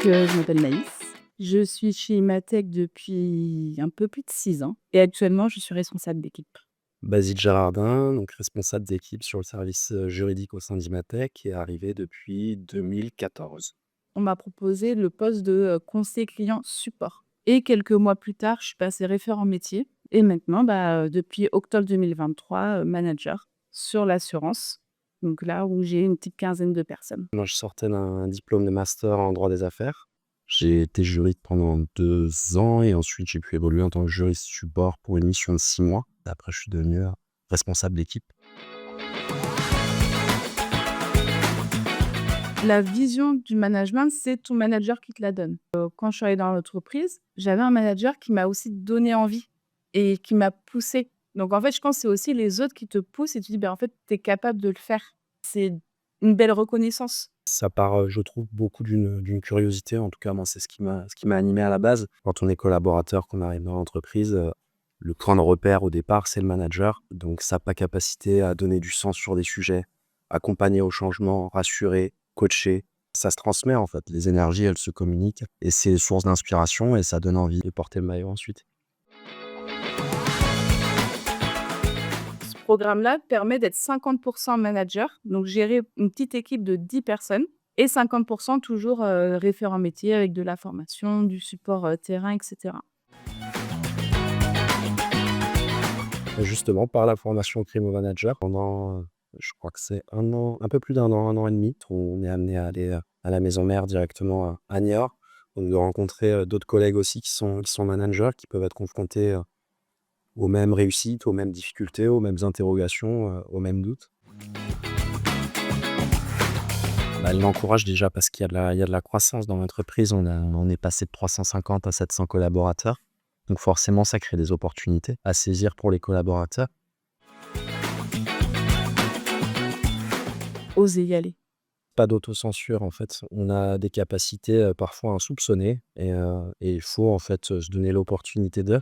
Je m'appelle Naïs. Je suis chez Imatech depuis un peu plus de 6 ans et actuellement, je suis responsable d'équipe. Basile Gérardin, donc responsable d'équipe sur le service, juridique au sein d'Imatech et arrivé depuis 2014. On m'a proposé le poste de, conseiller client support et quelques mois plus tard, je suis passée référent métier et maintenant, depuis octobre 2023, manager sur l'assurance. Donc là où j'ai une petite quinzaine de personnes. Moi, je sortais d'un diplôme de master en droit des affaires. J'ai été juriste pendant 2 ans et ensuite j'ai pu évoluer en tant que juriste support pour une mission de 6 mois. Après, je suis devenu, responsable d'équipe. La vision du management, c'est ton manager qui te la donne. Quand je suis arrivée dans l'entreprise, j'avais un manager qui m'a aussi donné envie et qui m'a poussée. Donc en fait, je pense que c'est aussi les autres qui te poussent et tu dis: «Ben, en fait, tu es capable de le faire». C'est une belle reconnaissance. Ça part, je trouve beaucoup d'une curiosité. En tout cas, moi, c'est ce qui m'a animé à la base. Quand on est collaborateur, qu'on arrive dans l'entreprise, le point de repère au départ, c'est le manager. Donc sa capacité à donner du sens sur des sujets, accompagner au changement, rassurer, coacher, ça se transmet en fait. Les énergies, elles se communiquent et c'est source d'inspiration et ça donne envie de porter le maillot ensuite. Ce programme-là permet d'être 50 manager, donc gérer une petite équipe de 10 personnes et 50 toujours, référent métier avec de la formation, du support, terrain et cetera. Justement, par la formation Primo Manager, pendant, je crois que c'est 1 an, un peu plus d'un an et demi, on est amené à aller, à la maison mère directement à Niort. Donc de rencontrer, d'autres collègues aussi qui sont managers, qui peuvent être confrontés, aux mêmes réussites, aux mêmes difficultés, aux mêmes interrogations, aux mêmes doutes. Bah, elle m'encourage déjà parce qu'il y a de la croissance dans l'entreprise. On est passé de 350 à 700 collaborateurs. Donc forcément, ça crée des opportunités à saisir pour les collaborateurs. Oser y aller. Pas d'autocensure en fait. On a des capacités, parfois insoupçonnées et il faut en fait, se donner l'opportunité de.